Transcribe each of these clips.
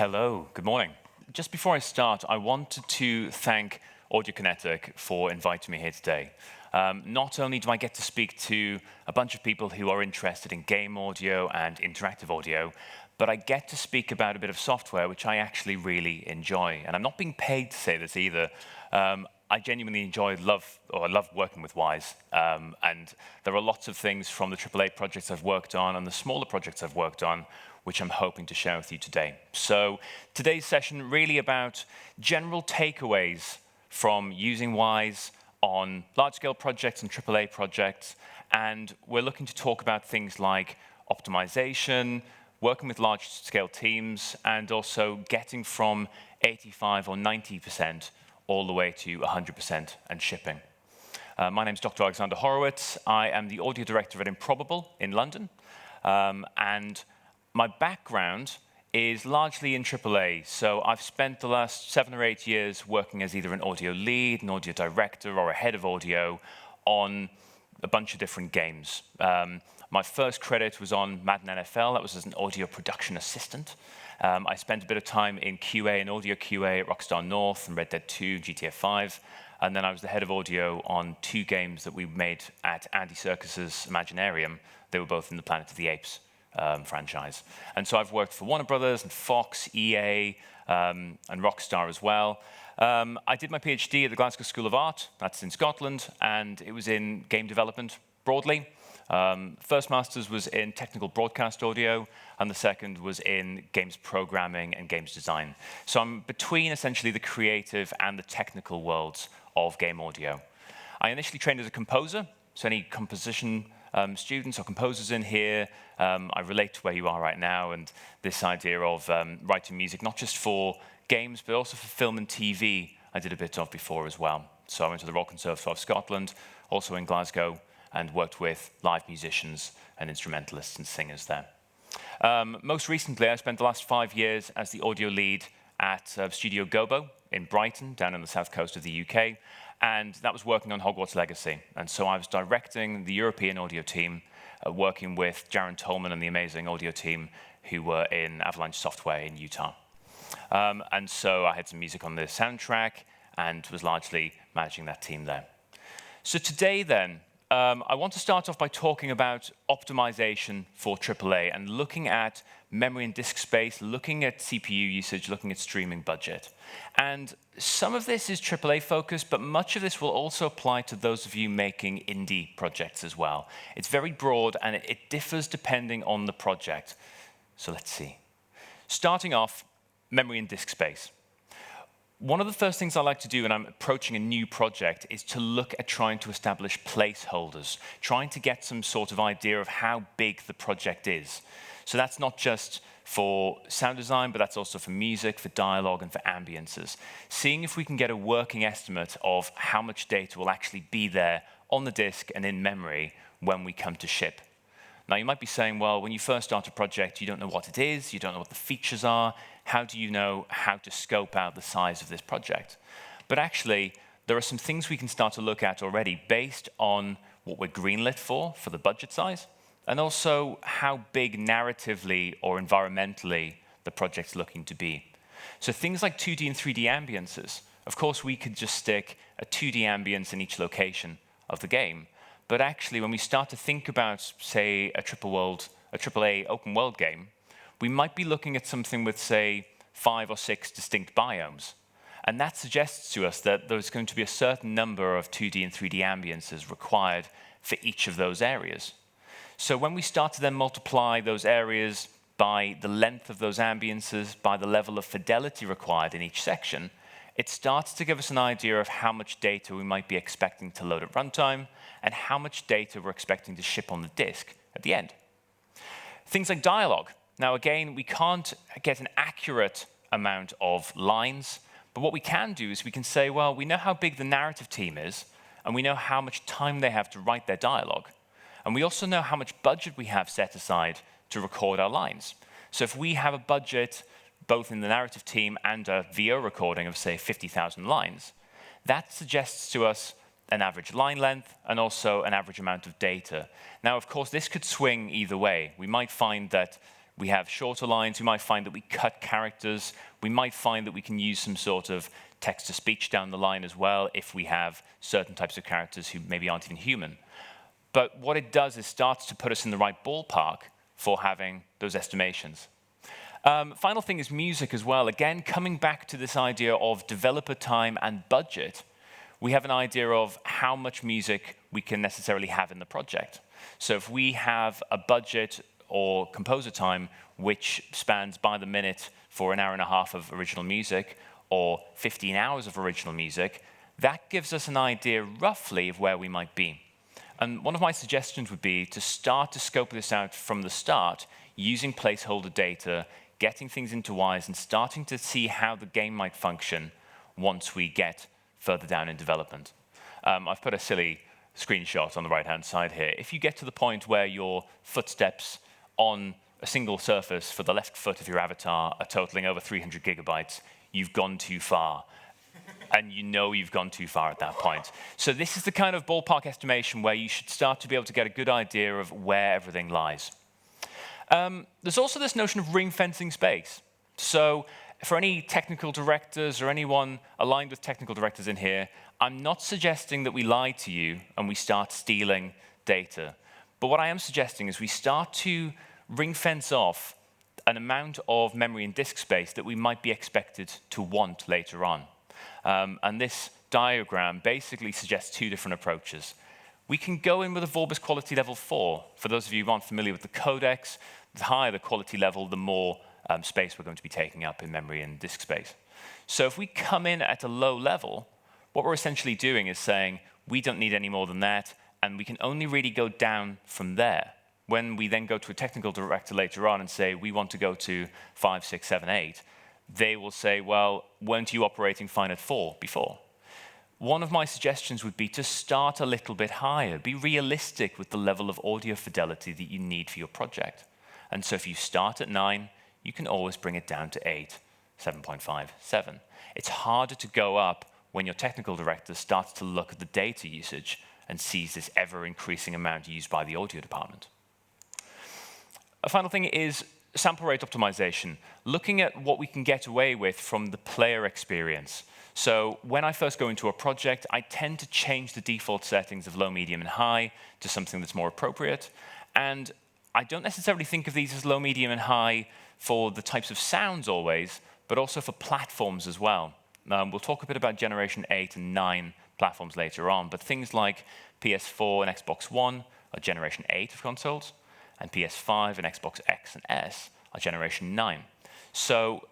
Hello, good morning. Just before I start, I wanted to thank AudioKinetic for inviting me here today. Not only do I get to speak to a bunch of people who are interested in game audio and interactive audio, but I get to speak about a bit of software which I actually really enjoy. And I'm not being paid to say this either. I genuinely love working with Wwise. And there are lots of things from the AAA projects I've worked on and the smaller projects I've worked on which I'm hoping to share with you today. So today's session really about general takeaways from using Wwise on large-scale projects and AAA projects. And we're looking to talk about things like optimization, working with large-scale teams, and also getting from 85 or 90% all the way to 100% and shipping. My name is Dr. Alexander Horowitz. I am the audio director at Improbable in London. And my background is largely in AAA. So I've spent the last 7 or 8 years working as either an audio lead, an audio director, or a head of audio on a bunch of different games. My first credit was on Madden NFL. That was as an audio production assistant. I spent a bit of time in QA and audio QA at Rockstar North and Red Dead 2, GTA 5. And then I was the head of audio on 2 games that we made at Andy Serkis Imaginarium. They were both in the Planet of the Apes franchise. And so I've worked for Warner Brothers and Fox, EA, and Rockstar as well. I did my PhD at the Glasgow School of Art. That's in Scotland. And it was in game development broadly. First master's was in technical broadcast audio, and the second was in games programming and games design. So I'm between essentially the creative and the technical worlds of game audio. I initially trained as a composer, so any composition students or composers in here, I relate to where you are right now and this idea of writing music, not just for games, but also for film and TV, I did a bit of before as well. So I went to the Royal Conservatoire of Scotland, also in Glasgow, and worked with live musicians and instrumentalists and singers there. Most recently, I spent the last 5 years as the audio lead at Studio Gobo in Brighton, down on the south coast of the UK, and that was working on Hogwarts Legacy. And so I was directing the European audio team, working with Jaron Tolman and the amazing audio team who were in Avalanche Software in Utah. And so I had some music on the soundtrack and was largely managing that team there. So today then, I want to start off by talking about optimization for AAA and looking at memory and disk space, looking at CPU usage, looking at streaming budget. And some of this is AAA focused, but much of this will also apply to those of you making indie projects as well. It's very broad and it differs depending on the project. So let's see. Starting off, memory and disk space. One of the first things I like to do when I'm approaching a new project is to look at trying to establish placeholders, trying to get some sort of idea of how big the project is. So that's not just for sound design, but that's also for music, for dialogue, and for ambiences. Seeing if we can get a working estimate of how much data will actually be there on the disk and in memory when we come to ship. Now, you might be saying, well, when you first start a project, you don't know what it is, you don't know what the features are. How do you know how to scope out the size of this project? But actually, there are some things we can start to look at already based on what we're greenlit for the budget size, and also how big narratively or environmentally the project's looking to be. So things like 2D and 3D ambiences. Of course, we could just stick a 2D ambience in each location of the game. But actually, when we start to think about, say, a AAA open world game, we might be looking at something with, say, 5 or 6 distinct biomes. And that suggests to us that there's going to be a certain number of 2D and 3D ambiences required for each of those areas. So when we start to then multiply those areas by the length of those ambiences, by the level of fidelity required in each section, it starts to give us an idea of how much data we might be expecting to load at runtime and how much data we're expecting to ship on the disk at the end. Things like dialogue. Now, again, we can't get an accurate amount of lines, but what we can do is we can say, well, we know how big the narrative team is, and we know how much time they have to write their dialogue. And we also know how much budget we have set aside to record our lines. So if we have a budget, both in the narrative team and a VO recording of, say, 50,000 lines, that suggests to us an average line length and also an average amount of data. Now, of course, this could swing either way. We might find that We have shorter lines. We might find that we cut characters. We might find that we can use some sort of text-to-speech down the line as well if we have certain types of characters who maybe aren't even human. But what it does is starts to put us in the right ballpark for having those estimations. Final thing is music as well. Again, coming back to this idea of developer time and budget, we have an idea of how much music we can necessarily have in the project. So if we have a budget or composer time which spans by the minute for an hour and a half of original music or 15 hours of original music, that gives us an idea roughly of where we might be. And one of my suggestions would be to start to scope this out from the start using placeholder data, getting things into Wwise, and starting to see how the game might function once we get further down in development. I've put a silly screenshot on the right-hand side here. If you get to the point where your footsteps on a single surface for the left foot of your avatar are totaling over 300 gigabytes, you've gone too far. And you know you've gone too far at that point. So this is the kind of ballpark estimation where you should start to be able to get a good idea of where everything lies. There's also this notion of ring-fencing space. So for any technical directors or anyone aligned with technical directors in here, I'm not suggesting that we lie to you and we start stealing data. But what I am suggesting is we start to ring-fence off an amount of memory and disk space that we might be expected to want later on. And this diagram basically suggests two different approaches. We can go in with a Vorbis quality level 4. For those of you who aren't familiar with the codecs, the higher the quality level, the more space we're going to be taking up in memory and disk space. So if we come in at a low level, what we're essentially doing is saying, we don't need any more than that, and we can only really go down from there. When we then go to a technical director later on and say, we want to go to 5, 6, 7, 8, they will say, well, weren't you operating fine at 4 before? One of my suggestions would be to start a little bit higher. Be realistic with the level of audio fidelity that you need for your project. And so if you start at 9, you can always bring it down to 8, 7.5, 7. It's harder to go up when your technical director starts to look at the data usage and sees this ever-increasing amount used by the audio department. A final thing is sample rate optimization, looking at what we can get away with from the player experience. So when I first go into a project, I tend to change the default settings of low, medium, and high to something that's more appropriate. And I don't necessarily think of these as low, medium, and high for the types of sounds always, but also for platforms as well. We'll talk a bit about Generation 8 and 9 platforms later on, but things like PS4 and Xbox One are Generation 8 of consoles, and PS5 and Xbox X and S are Generation 9. So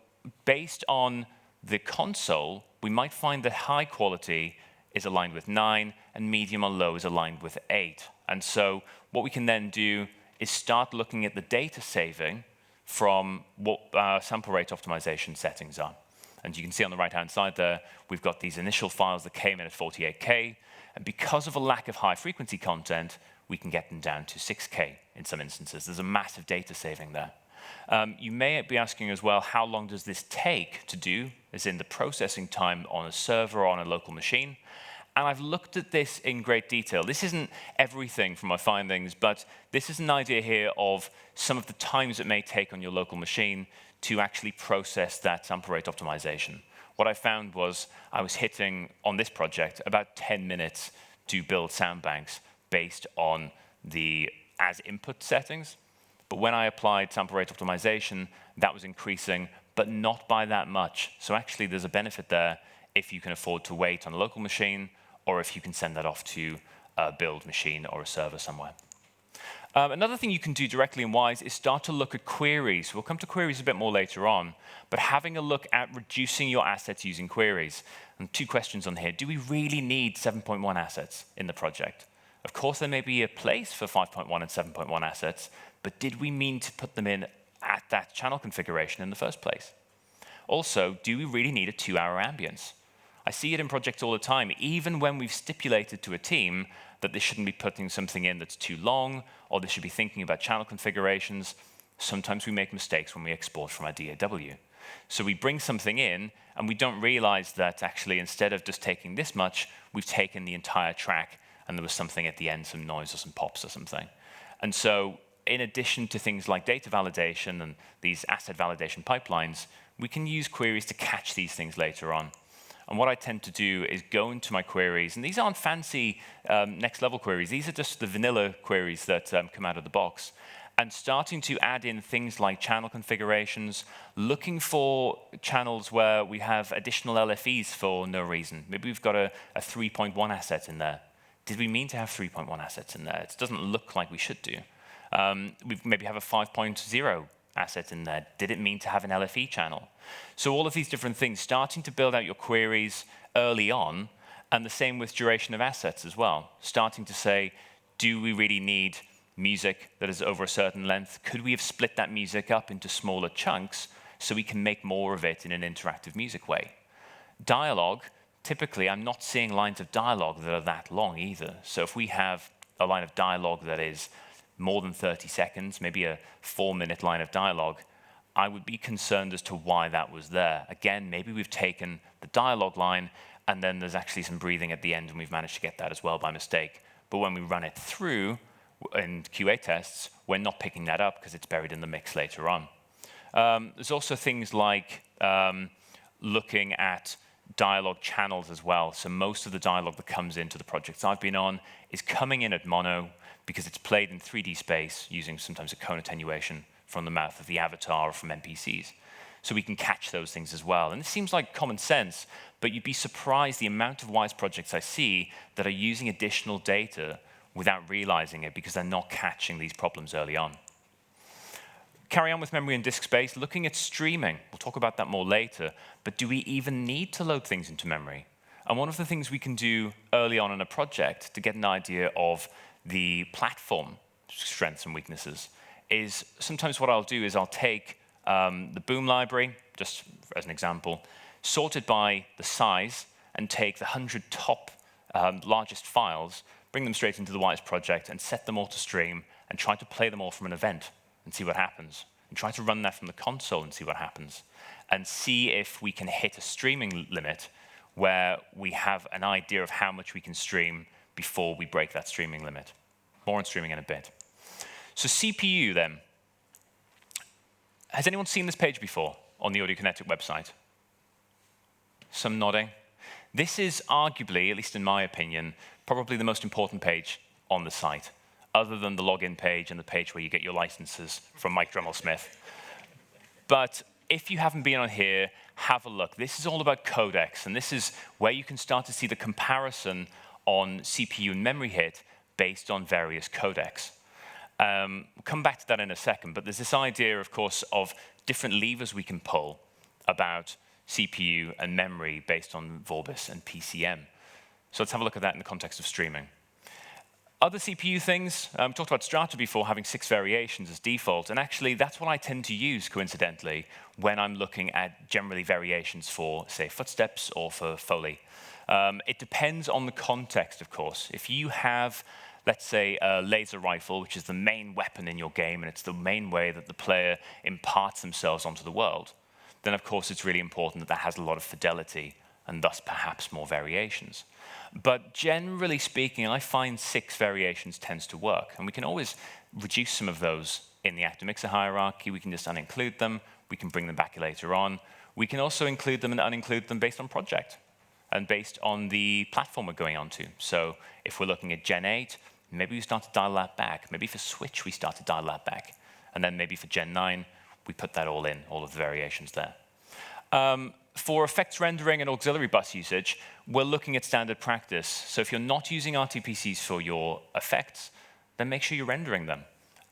based on the console, we might find that high quality is aligned with 9 and medium or low is aligned with 8. And so what we can then do is start looking at the data saving from what our sample rate optimization settings are. And you can see on the right-hand side there, we've got these initial files that came in at 48K. And because of a lack of high-frequency content, we can get them down to 6K in some instances. There's a massive data saving there. You may be asking as well, how long does this take to do, as in the processing time on a server or on a local machine? And I've looked at this in great detail. This isn't everything from my findings, but this is an idea here of some of the times it may take on your local machine to actually process that sample rate optimization. What I found was I was hitting, on this project, about 10 minutes to build sound banks based on the as input settings. But when I applied sample rate optimization, that was increasing, but not by that much. So actually, there's a benefit there if you can afford to wait on a local machine, or if you can send that off to a build machine or a server somewhere. Another thing you can do directly in Wwise is start to look at queries. We'll come to queries a bit more later on, but having a look at reducing your assets using queries. And two questions on here. Do we really need 7.1 assets in the project? Of course, there may be a place for 5.1 and 7.1 assets, but did we mean to put them in at that channel configuration in the first place? Also, do we really need a 2-hour ambience? I see it in projects all the time, even when we've stipulated to a team that they shouldn't be putting something in that's too long, or they should be thinking about channel configurations. Sometimes we make mistakes when we export from our DAW. So we bring something in, and we don't realize that actually instead of just taking this much, we've taken the entire track, and there was something at the end, some noise or some pops or something. And so in addition to things like data validation and these asset validation pipelines, we can use queries to catch these things later on. And what I tend to do is go into my queries, and these aren't fancy next-level queries. These are just the vanilla queries that come out of the box, and starting to add in things like channel configurations, looking for channels where we have additional LFEs for no reason. Maybe we've got a 3.1 asset in there. Did we mean to have 3.1 assets in there? It doesn't look like we should do. We maybe have a 5.0 asset in there. Did it mean to have an LFE channel? So all of these different things, starting to build out your queries early on, and the same with duration of assets as well. Starting to say, do we really need music that is over a certain length? Could we have split that music up into smaller chunks so we can make more of it in an interactive music way? Dialogue, typically I'm not seeing lines of dialogue that are that long either. So if we have a line of dialogue that is more than 30 seconds, maybe a 4-minute line of dialogue, I would be concerned as to why that was there. Again, maybe we've taken the dialogue line and then there's actually some breathing at the end and we've managed to get that as well by mistake. But when we run it through in QA tests, we're not picking that up because it's buried in the mix later on. There's also things like looking at dialogue channels as well. So most of the dialogue that comes into the projects I've been on is coming in at mono because it's played in 3D space using sometimes a cone attenuation from the mouth of the avatar or from NPCs. So we can catch those things as well. And it seems like common sense, but you'd be surprised the amount of Wwise projects I see that are using additional data without realizing it because they're not catching these problems early on. Carry on with memory and disk space, looking at streaming. We'll talk about that more later, but do we even need to load things into memory? And one of the things we can do early on in a project to get an idea of the platform strengths and weaknesses is sometimes what I'll do is I'll take the Boom library, just as an example, sort it by the size and take the 100 top largest files, bring them straight into the Wwise project and set them all to stream and try to play them all from an event and see what happens. And try to run that from the console and see what happens. And see if we can hit a streaming limit where we have an idea of how much we can stream before we break that streaming limit. More on streaming in a bit. So CPU then. Has anyone seen this page before on the AudioKinetic website? Some nodding. This is arguably, at least in my opinion, probably the most important page on the site, other than the login page and the page where you get your licenses from Mike Dremel-Smith. But if you haven't been on here, have a look. This is all about codecs, and this is where you can start to see the comparison on CPU and memory hit based on various codecs. We'll come back to that in a second, but there's this idea, of course, of different levers we can pull about CPU and memory based on Vorbis and PCM. So let's have a look at that in the context of streaming. Other CPU things, we talked about Strata before having 6 variations as default, and actually that's what I tend to use, coincidentally, when I'm looking at generally variations for, say, footsteps or for Foley. It depends on the context, of course. If you have, let's say, a laser rifle, which is the main weapon in your game, and it's the main way that the player imparts themselves onto the world, then of course it's really important that that has a lot of fidelity, and thus perhaps more variations. But generally speaking, I find 6 variations tends to work. And we can always reduce some of those in the actor mixer hierarchy. We can just uninclude them. We can bring them back later on. We can also include them and uninclude them based on project and based on the platform we're going on to. So if we're looking at Gen 8, maybe we start to dial that back. Maybe for Switch, we start to dial that back. And then maybe for Gen 9, we put that all in, all of the variations there. For effects rendering and auxiliary bus usage, we're looking at standard practice. So if you're not using RTPCs for your effects, then make sure you're rendering them.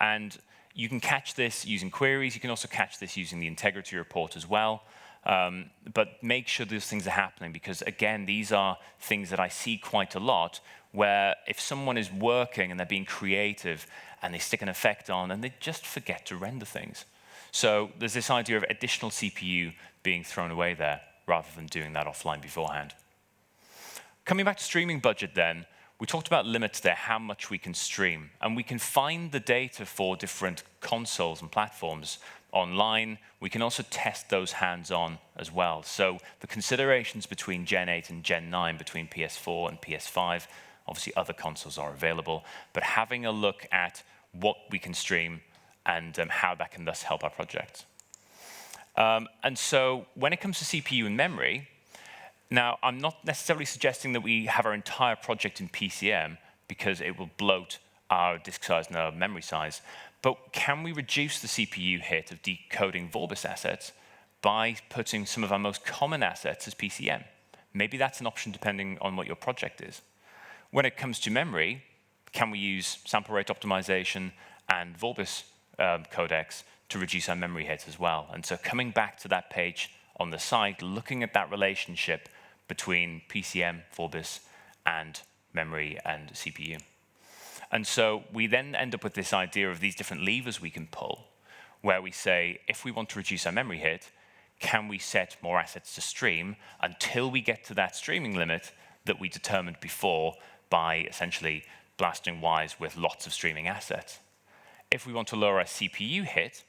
And you can catch this using queries. You can also catch this using the integrity report as well. But make sure those things are happening because, again, these are things that I see quite a lot where if someone is working and they're being creative and they stick an effect on and they just forget to render things. So there's this idea of additional CPU being thrown away there rather than doing that offline beforehand. Coming back to streaming budget then, we talked about limits there, how much we can stream. And we can find the data for different consoles and platforms online. We can also test those hands-on as well. So the considerations between Gen 8 and Gen 9, between PS4 and PS5, obviously other consoles are available, but having a look at what we can stream, and how that can thus help our project. And so when it comes to CPU and memory, now I'm not necessarily suggesting that we have our entire project in PCM because it will bloat our disk size and our memory size, but can we reduce the CPU hit of decoding Vorbis assets by putting some of our most common assets as PCM? Maybe that's an option depending on what your project is. When it comes to memory, can we use sample rate optimization and Vorbis codecs to reduce our memory hit as well? And so coming back to that page on the side, looking at that relationship between PCM, Vorbis, and memory and CPU. And so we then end up with this idea of these different levers we can pull, where we say, if we want to reduce our memory hit, can we set more assets to stream until we get to that streaming limit that we determined before by essentially blasting Wwise with lots of streaming assets? If we want to lower our CPU hit,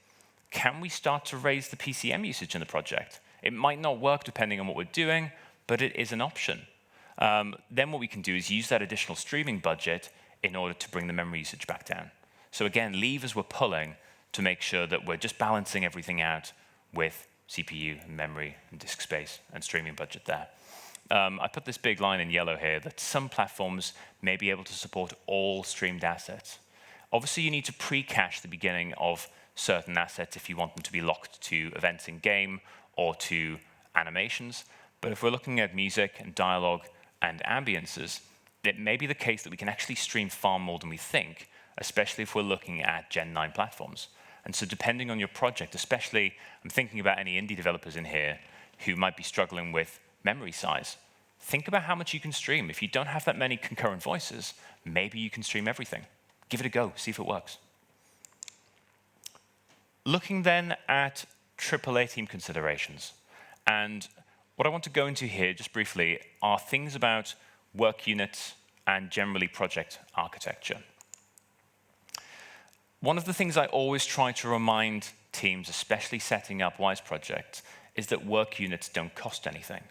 can we start to raise the PCM usage in the project? It might not work depending on what we're doing, but it is an option. Then what we can do is use that additional streaming budget in order to bring the memory usage back down. So again, levers we're pulling to make sure that we're just balancing everything out with CPU, and memory, and disk space, and streaming budget there. I put this big line in yellow here that some platforms may be able to support all streamed assets. Obviously, you need to pre-cache the beginning of certain assets if you want them to be locked to events in game or to animations. But if we're looking at music and dialogue and ambiences, it may be the case that we can actually stream far more than we think, especially if we're looking at Gen 9 platforms. And so depending on your project, especially I'm thinking about any indie developers in here who might be struggling with memory size, think about how much you can stream. If you don't have that many concurrent voices, maybe you can stream everything. Give it a go, see if it works. Looking then at AAA team considerations. And what I want to go into here, just briefly, are things about work units and generally project architecture. One of the things I always try to remind teams, especially setting up Wwise projects, is that work units don't cost anything.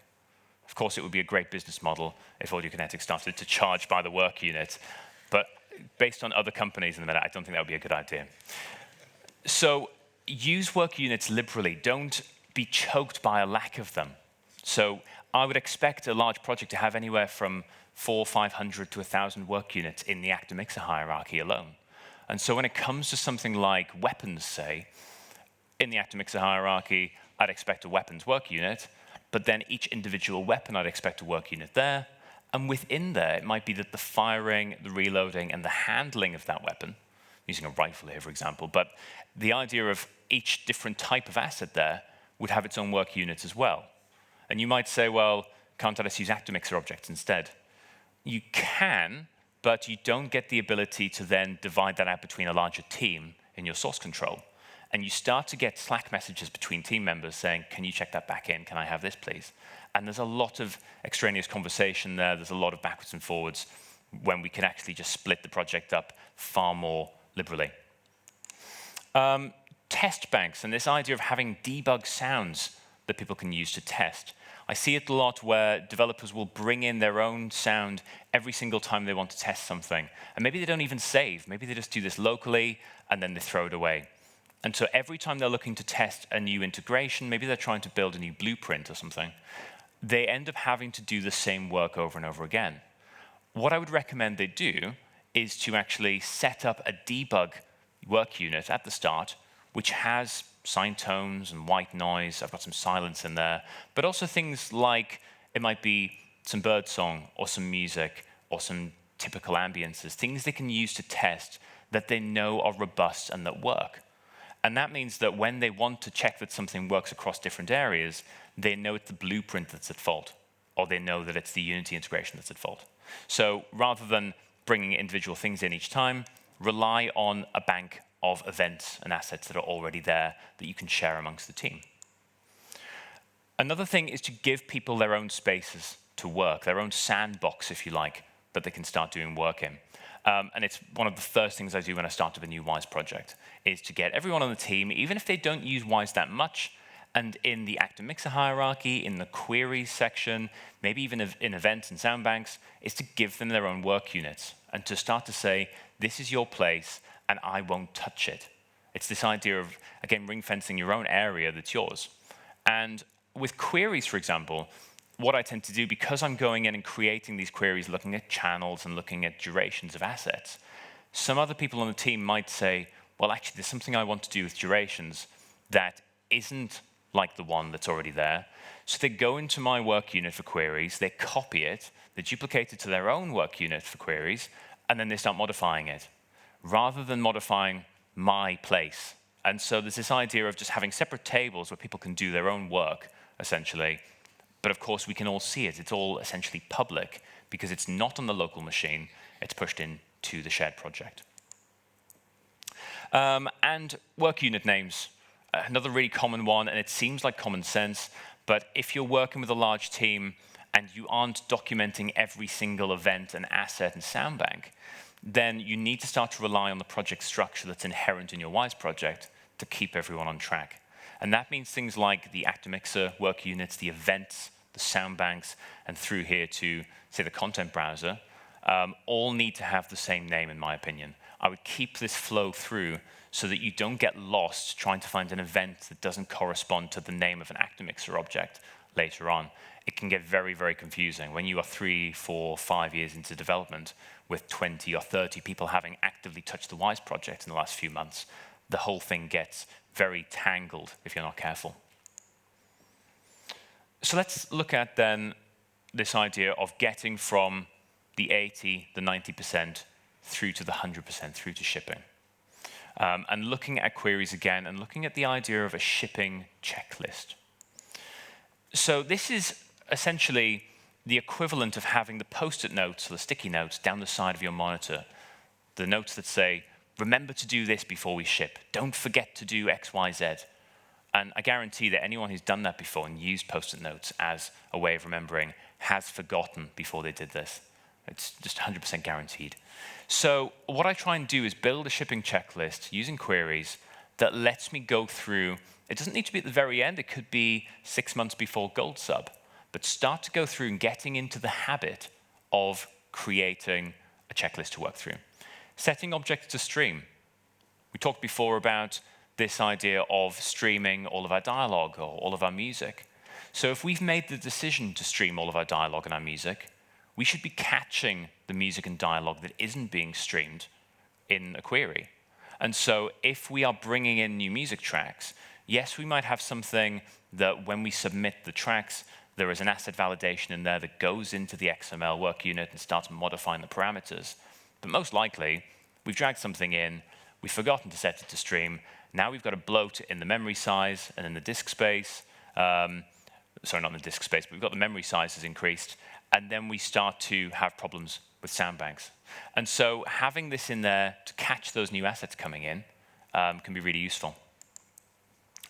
Of course, it would be a great business model if AudioKinetic started to charge by the work unit, but based on other companies in the minute, I don't think that would be a good idea. So use work units liberally. Don't be choked by a lack of them. So I would expect a large project to have anywhere from 400, 500 to 1,000 work units in the actor mixer hierarchy alone. And so when it comes to something like weapons, say, in the actor mixer hierarchy, I'd expect a weapons work unit, but then each individual weapon, I'd expect a work unit there. And within there, it might be that the firing, the reloading, and the handling of that weapon, using a rifle here, for example, but the idea of each different type of asset there would have its own work units as well. And you might say, well, can't I just use actor mixer objects instead? You can, but you don't get the ability to then divide that out between a larger team in your source control. And you start to get Slack messages between team members saying, can you check that back in? Can I have this, please? And there's a lot of extraneous conversation there. There's a lot of backwards and forwards when we can actually just split the project up far more liberally. Test banks and this idea of having debug sounds that people can use to test. I see it a lot where developers will bring in their own sound every single time they want to test something. And maybe they don't even save. Maybe they just do this locally, and then they throw it away. And so every time they're looking to test a new integration, maybe they're trying to build a new blueprint or something, they end up having to do the same work over and over again. What I would recommend they do is to actually set up a debug work unit at the start, which has sine tones and white noise. I've got some silence in there, but also things like it might be some birdsong or some music or some typical ambiences, things they can use to test that they know are robust and that work. And that means that when they want to check that something works across different areas, they know it's the blueprint that's at fault, or they know that it's the Unity integration that's at fault. So rather than bringing individual things in each time, rely on a bank of events and assets that are already there that you can share amongst the team. Another thing is to give people their own spaces to work, their own sandbox, if you like, that they can start doing work in. And it's one of the first things I do when I start up a new Wwise project, is to get everyone on the team, even if they don't use Wwise that much, and in the actor mixer hierarchy, in the queries section, maybe even in events and sound banks, is to give them their own work units and to start to say, this is your place, and I won't touch it. It's this idea of, again, ring-fencing your own area that's yours. And with queries, for example, what I tend to do, because I'm going in and creating these queries, looking at channels and looking at durations of assets, some other people on the team might say, well, actually, there's something I want to do with durations that isn't like the one that's already there. So they go into my work unit for queries, they copy it, they duplicate it to their own work unit for queries, and then they start modifying it, rather than modifying my place. And so there's this idea of just having separate tables where people can do their own work, essentially. But of course, we can all see it. It's all essentially public because it's not on the local machine. It's pushed into the shared project. And work unit names, another really common one, and it seems like common sense, but if you're working with a large team and you aren't documenting every single event and asset and sound bank, then you need to start to rely on the project structure that's inherent in your Wwise project to keep everyone on track. And that means things like the actor mixer work units, the events, the sound banks, and through here to, say, the content browser, all need to have the same name, in my opinion. I would keep this flow through so that you don't get lost trying to find an event that doesn't correspond to the name of an actor mixer object later on. It can get very, very confusing when you are 3, 4, 5 years into development with 20 or 30 people having actively touched the Wwise project in the last few months. The whole thing gets very tangled if you're not careful. So let's look at then this idea of getting from the 80, the 90% through to the 100%, through to shipping. And looking at queries again and looking at the idea of a shipping checklist. So this is essentially the equivalent of having the post-it notes or the sticky notes down the side of your monitor. The notes that say, remember to do this before we ship. Don't forget to do X, Y, Z. And I guarantee that anyone who's done that before and used post-it notes as a way of remembering has forgotten before they did this. It's just 100% guaranteed. So what I try and do is build a shipping checklist using queries that lets me go through. It doesn't need to be at the very end. It could be 6 months before Gold Sub. But start to go through and getting into the habit of creating a checklist to work through. Setting objects to stream. We talked before about this idea of streaming all of our dialogue or all of our music. So if we've made the decision to stream all of our dialogue and our music, we should be catching the music and dialogue that isn't being streamed in a query. And so if we are bringing in new music tracks, yes, we might have something that when we submit the tracks, there is an asset validation in there that goes into the XML work unit and starts modifying the parameters. But most likely, we've dragged something in, we've forgotten to set it to stream. Now we've got a bloat in the memory size and in the disk space. Sorry, not in the disk space, but we've got the memory sizes increased. And then we start to have problems with sound banks. And so having this in there to catch those new assets coming in can be really useful.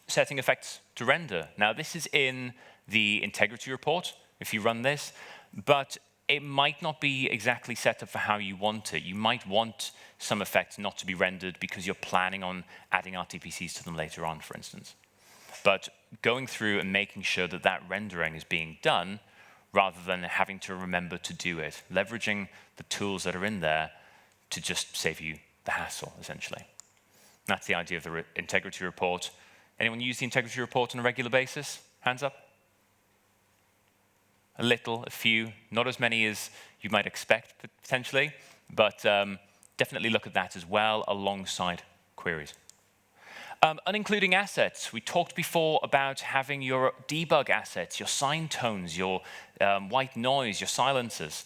Setting effects to render. Now, this is in the integrity report, if you run this, but it might not be exactly set up for how you want it. You might want some effects not to be rendered because you're planning on adding RTPCs to them later on, for instance. But going through and making sure that that rendering is being done rather than having to remember to do it, leveraging the tools that are in there to just save you the hassle, essentially. That's the idea of the integrity report. Anyone use the integrity report on a regular basis? Hands up. A little, a few, not as many as you might expect, potentially, but definitely look at that as well alongside queries. Unincluding assets. We talked before about having your debug assets, your sine tones, your white noise, your silencers,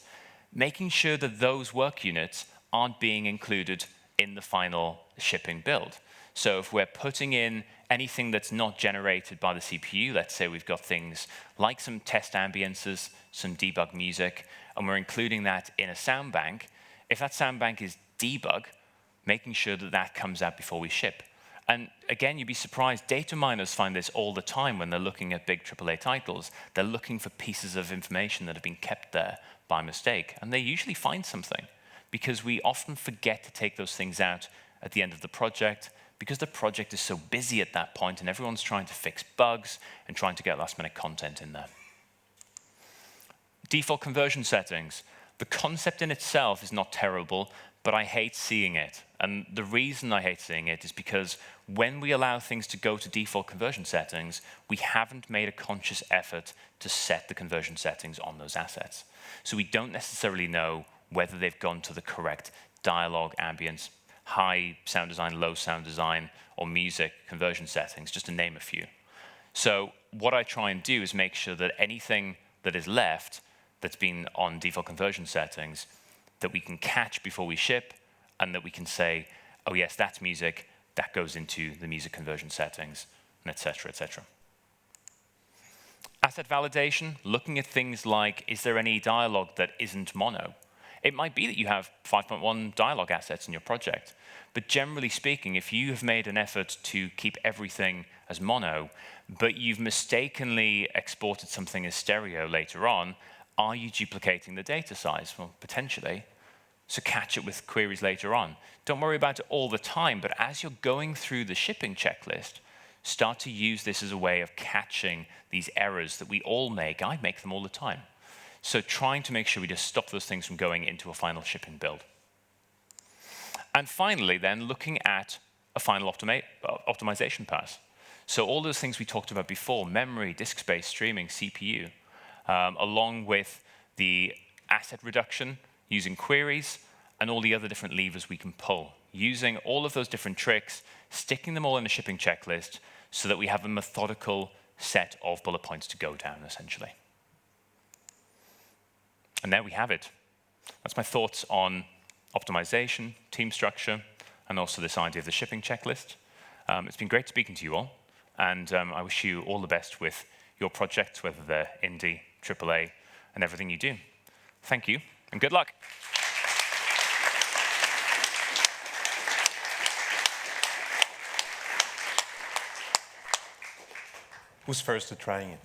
making sure that those work units aren't being included in the final shipping build. So if we're putting in anything that's not generated by the CPU, let's say we've got things like some test ambiences, some debug music, and we're including that in a sound bank, if that sound bank is debug, making sure that that comes out before we ship. And again, you'd be surprised, data miners find this all the time when they're looking at big AAA titles. They're looking for pieces of information that have been kept there by mistake, and they usually find something because we often forget to take those things out at the end of the project because the project is so busy at that point and everyone's trying to fix bugs and trying to get last-minute content in there. Default conversion settings. The concept in itself is not terrible, but I hate seeing it. And the reason I hate seeing it is because when we allow things to go to default conversion settings, we haven't made a conscious effort to set the conversion settings on those assets. So we don't necessarily know whether they've gone to the correct dialogue, ambience, high sound design, low sound design, or music conversion settings, just to name a few. So what I try and do is make sure that anything that is left that's been on default conversion settings that we can catch before we ship, and that we can say, oh yes, that's music, that goes into the music conversion settings, and et cetera, et cetera. Asset validation, looking at things like, is there any dialogue that isn't mono? It might be that you have 5.1 dialogue assets in your project, but generally speaking, if you have made an effort to keep everything as mono, but you've mistakenly exported something as stereo later on, are you duplicating the data size? Well, potentially. So catch it with queries later on. Don't worry about it all the time, but as you're going through the shipping checklist, start to use this as a way of catching these errors that we all make. I make them all the time. So trying to make sure we just stop those things from going into a final shipping build. And finally, then, looking at a final optimization pass. So all those things we talked about before, memory, disk space, streaming, CPU, along with the asset reduction, using queries, and all the other different levers we can pull, using all of those different tricks, sticking them all in a shipping checklist so that we have a methodical set of bullet points to go down, essentially. And there we have it. That's my thoughts on optimization, team structure, and also this idea of the shipping checklist. It's been great speaking to you all, and I wish you all the best with your projects, whether they're indie, AAA, and everything you do. Thank you. And good luck. Who's first to trying it?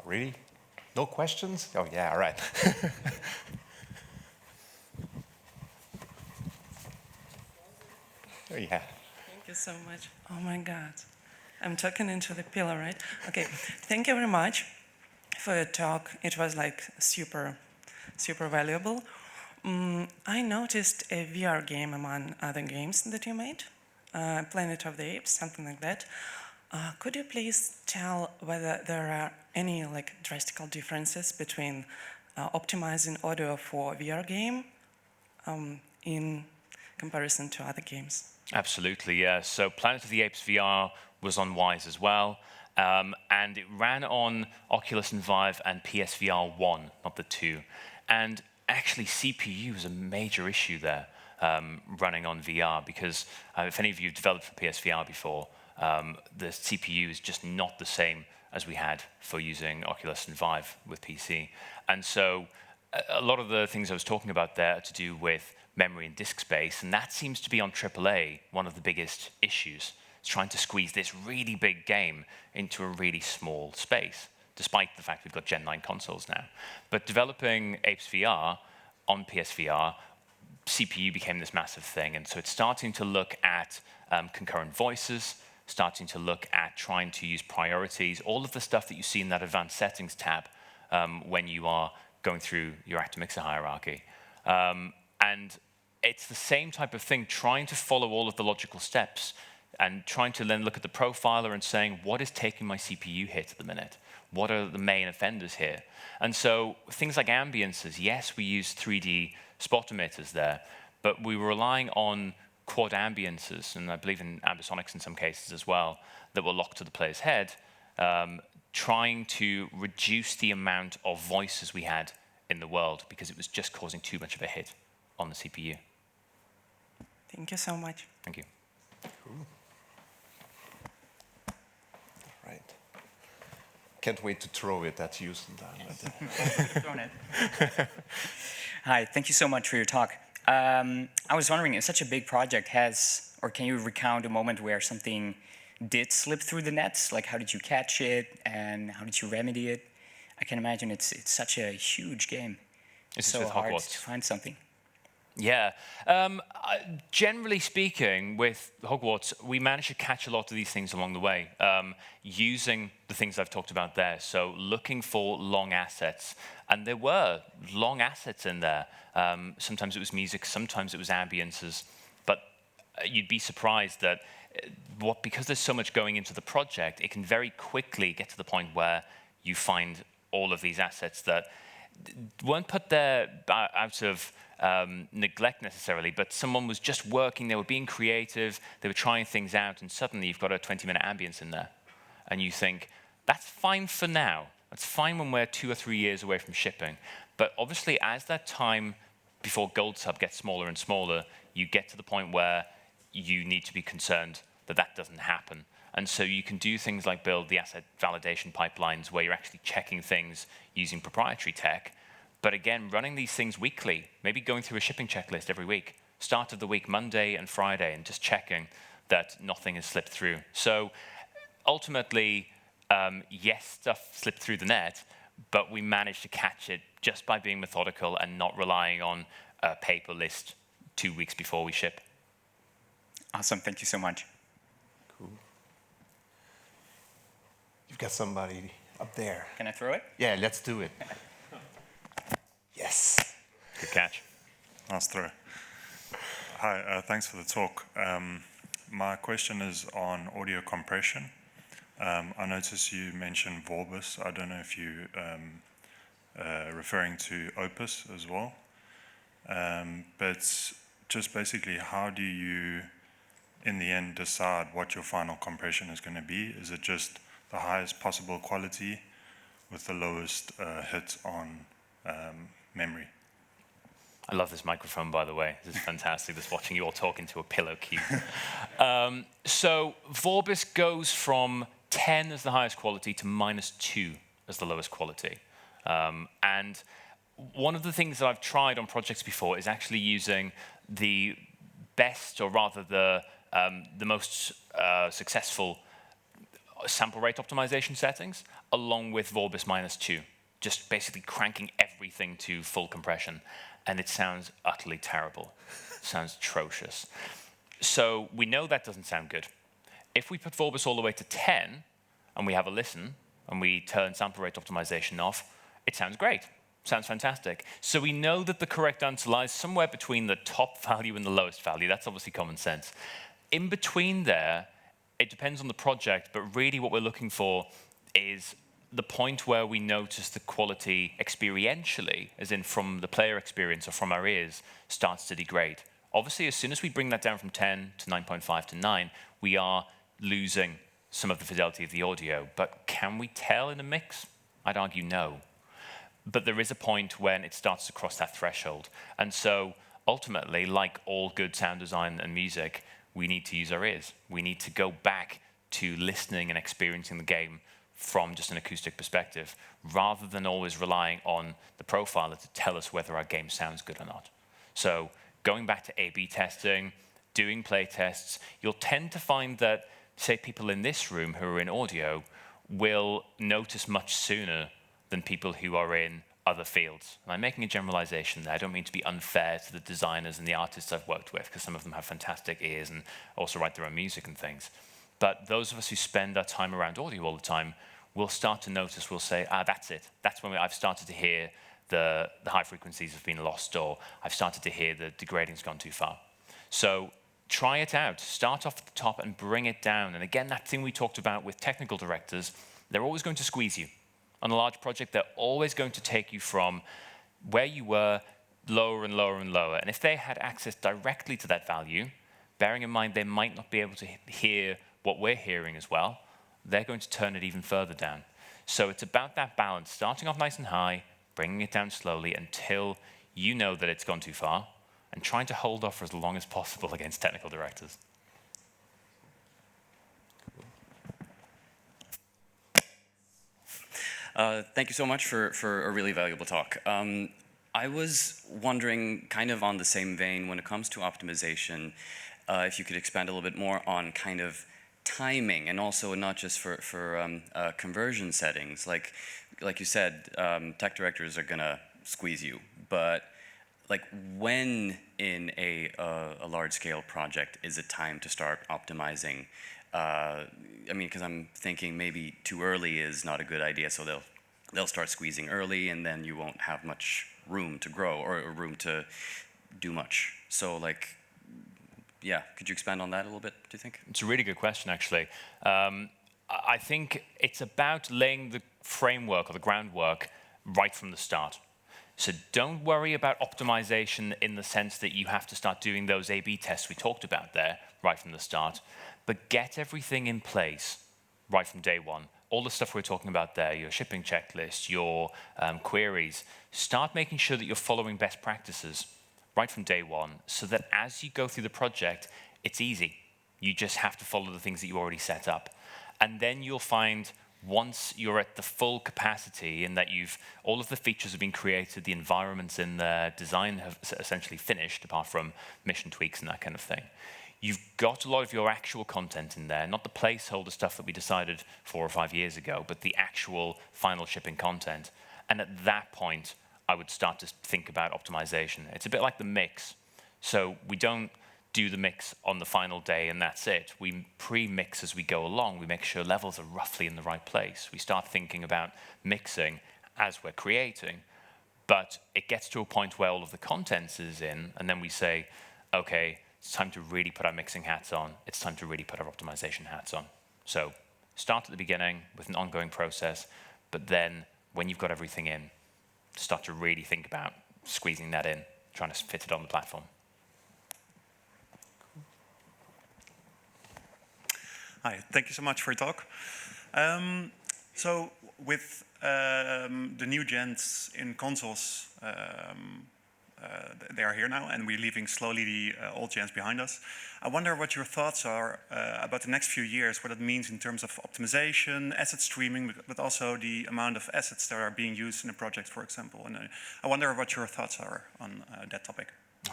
Oh, really? No questions? Oh, yeah, all right. Oh, yeah. Thank you so much. Oh, my God. I'm talking into the pillar, right? OK, thank you very much for your talk. It was like super valuable. I noticed a VR game among other games that you made, Planet of the Apes, something like that. Could you please tell whether there are any like drastical differences between optimizing audio for VR game in comparison to other games? Absolutely, yeah. So Planet of the Apes VR was on Wwise as well. And it ran on Oculus and Vive and PSVR 1, not the 2. And actually, CPU is a major issue there, running on VR, because if any of you have developed for PSVR before, the CPU is just not the same as we had for using Oculus and Vive with PC. And so a lot of the things I was talking about there are to do with memory and disk space, and that seems to be on AAA one of the biggest issues. It's trying to squeeze this really big game into a really small space, despite the fact we've got Gen 9 consoles now. But developing Apes VR on PSVR, CPU became this massive thing, and so it's starting to look at concurrent voices, starting to look at trying to use priorities, all of the stuff that you see in that advanced settings tab when you are going through your actor mixer hierarchy. And it's the same type of thing, trying to follow all of the logical steps and trying to then look at the profiler and saying, what is taking my CPU hit at the minute? What are the main offenders here? And so things like ambiances, yes, we use 3D spot emitters there, but we were relying on quad ambiances, and I believe in ambisonics in some cases as well, that were locked to the player's head, trying to reduce the amount of voices we had in the world because it was just causing too much of a hit on the CPU. Thank you so much. Thank you. Cool. Right. Can't wait to throw it at Houston. Thrown it. Hi, thank you so much for your talk. I was wondering, if such a big project or can you recount a moment where something did slip through the nets? Like, how did you catch it, and how did you remedy it? I can imagine it's such a huge game. It's so hard to find something. Yeah. Generally speaking, with Hogwarts, we managed to catch a lot of these things along the way, using the things I've talked about there. So looking for long assets. And there were long assets in there. Sometimes it was music, sometimes it was ambiences. But you'd be surprised that because there's so much going into the project, it can very quickly get to the point where you find all of these assets that weren't put there out of neglect necessarily, but someone was just working, they were being creative, they were trying things out, and suddenly you've got a 20-minute ambience in there. And you think, that's fine for now. That's fine when we're 2 or 3 years away from shipping. But obviously, as that time before Gold Sub gets smaller and smaller, you get to the point where you need to be concerned that that doesn't happen. And so you can do things like build the asset validation pipelines where you're actually checking things using proprietary tech. But again, running these things weekly, maybe going through a shipping checklist every week, start of the week, Monday and Friday, and just checking that nothing has slipped through. So ultimately, yes, stuff slipped through the net, but we managed to catch it just by being methodical and not relying on a paper list 2 weeks before we ship. Awesome, thank you so much. Cool. You've got somebody up there. Can I throw it? Yeah, let's do it. Yes. Good catch. Nice throw. Hi, thanks for the talk. My question is on audio compression. I noticed you mentioned Vorbis. I don't know if you referring to Opus as well. But just basically, how do you, in the end, decide what your final compression is going to be? Is it just the highest possible quality with the lowest hit on memory? I love this microphone, by the way. This is fantastic, just watching you all talk into a pillow cube. So Vorbis goes from 10 as the highest quality to -2 as the lowest quality. And one of the things that I've tried on projects before is actually using the best, or rather the most successful sample rate optimization settings, along with Vorbis -2. Just basically cranking everything to full compression. And it sounds utterly terrible. It sounds atrocious. So we know that doesn't sound good. If we put Vorbis all the way to 10, and we have a listen, and we turn sample rate optimization off, it sounds great. Sounds fantastic. So we know that the correct answer lies somewhere between the top value and the lowest value. That's obviously common sense. In between there, it depends on the project, but really what we're looking for is the point where we notice the quality experientially, as in from the player experience or from our ears, starts to degrade. Obviously, as soon as we bring that down from 10 to 9.5 to 9, we are losing some of the fidelity of the audio. But can we tell in a mix? I'd argue no. But there is a point when it starts to cross that threshold. And so ultimately, like all good sound design and music, we need to use our ears. We need to go back to listening and experiencing the game from just an acoustic perspective, rather than always relying on the profiler to tell us whether our game sounds good or not. So going back to A/B testing, doing play tests, you'll tend to find that, say, people in this room who are in audio will notice much sooner than people who are in other fields. And I'm making a generalization there. I don't mean to be unfair to the designers and the artists I've worked with, because some of them have fantastic ears and also write their own music and things. But those of us who spend our time around audio all the time will start to notice, we'll say, that's it. That's when I've started to hear the high frequencies have been lost, or I've started to hear the degrading's gone too far. So try it out. Start off at the top and bring it down. And again, that thing we talked about with technical directors, they're always going to squeeze you. On a large project, they're always going to take you from where you were lower and lower and lower. And if they had access directly to that value, bearing in mind they might not be able to hear what we're hearing as well, they're going to turn it even further down. So it's about that balance, starting off nice and high, bringing it down slowly until you know that it's gone too far, and trying to hold off for as long as possible against technical directors. Thank you so much for a really valuable talk. I was wondering, kind of on the same vein, when it comes to optimization, if you could expand a little bit more on kind of timing, and also not just for conversion settings. Like you said, tech directors are gonna squeeze you, but like when in a large-scale project is it time to start optimizing? I mean, because I'm thinking maybe too early is not a good idea, so they'll start squeezing early, and then you won't have much room to grow or room to do much. So, like, yeah, could you expand on that a little bit, do you think? It's a really good question, actually. I think it's about laying the framework or the groundwork right from the start. So don't worry about optimization in the sense that you have to start doing those A/B tests we talked about there right from the start, but get everything in place right from day one. All the stuff we're talking about there, your shipping checklist, your queries, start making sure that you're following best practices right from day one so that as you go through the project, it's easy. You just have to follow the things that you already set up. And then you'll find once you're at the full capacity in that all of the features have been created, the environments in the design have essentially finished, apart from mission tweaks and that kind of thing. You've got a lot of your actual content in there, not the placeholder stuff that we decided 4 or 5 years ago, but the actual final shipping content. And at that point, I would start to think about optimization. It's a bit like the mix. So we don't do the mix on the final day and that's it. We pre-mix as we go along. We make sure levels are roughly in the right place. We start thinking about mixing as we're creating, but it gets to a point where all of the content is in, and then we say, okay, it's time to really put our mixing hats on. It's time to really put our optimization hats on. So start at the beginning with an ongoing process, but then when you've got everything in, start to really think about squeezing that in, trying to fit it on the platform. Hi, thank you so much for your talk. So with the new gens in consoles, they are here now, and we're leaving slowly the old gens behind us. I wonder what your thoughts are about the next few years, what it means in terms of optimization, asset streaming, but also the amount of assets that are being used in a project, for example. And I wonder what your thoughts are on that topic.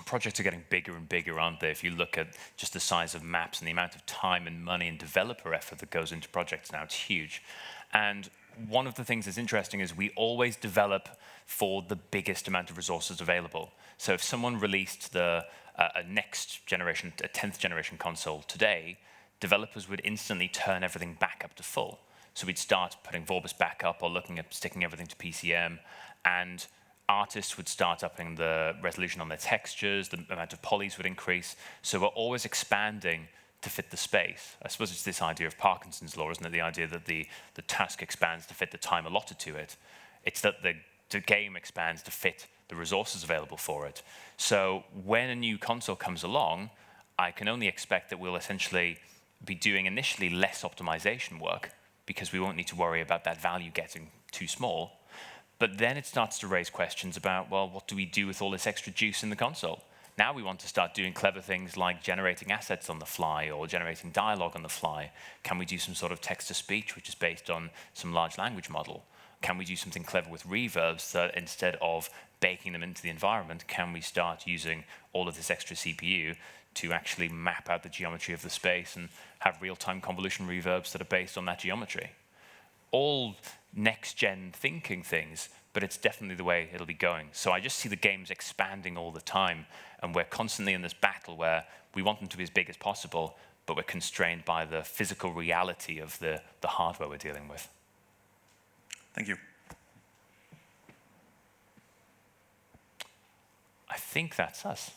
Projects are getting bigger and bigger, aren't they? If you look at just the size of maps and the amount of time and money and developer effort that goes into projects now, it's huge. And one of the things that's interesting is we always develop for the biggest amount of resources available. So if someone released a next generation, a 10th generation console today, developers would instantly turn everything back up to full. So we'd start putting Vorbis back up or looking at sticking everything to PCM, and artists would start upping the resolution on their textures, the amount of polys would increase. So we're always expanding to fit the space. I suppose it's this idea of Parkinson's law, isn't it? The idea that the task expands to fit the time allotted to it. It's that the game expands to fit the resources available for it. So when a new console comes along, I can only expect that we'll essentially be doing initially less optimization work because we won't need to worry about that value getting too small. But then it starts to raise questions about, well, what do we do with all this extra juice in the console? Now we want to start doing clever things like generating assets on the fly or generating dialogue on the fly. Can we do some sort of text-to-speech, which is based on some large language model? Can we do something clever with reverbs that instead of baking them into the environment, can we start using all of this extra CPU to actually map out the geometry of the space and have real-time convolution reverbs that are based on that geometry? All next-gen thinking things, but it's definitely the way it'll be going. So I just see the games expanding all the time, and we're constantly in this battle where we want them to be as big as possible, but we're constrained by the physical reality of the hardware we're dealing with. Thank you. I think that's us.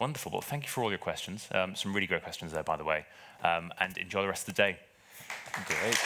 Wonderful. Well, thank you for all your questions. Some really great questions there, by the way. And enjoy the rest of the day. Great.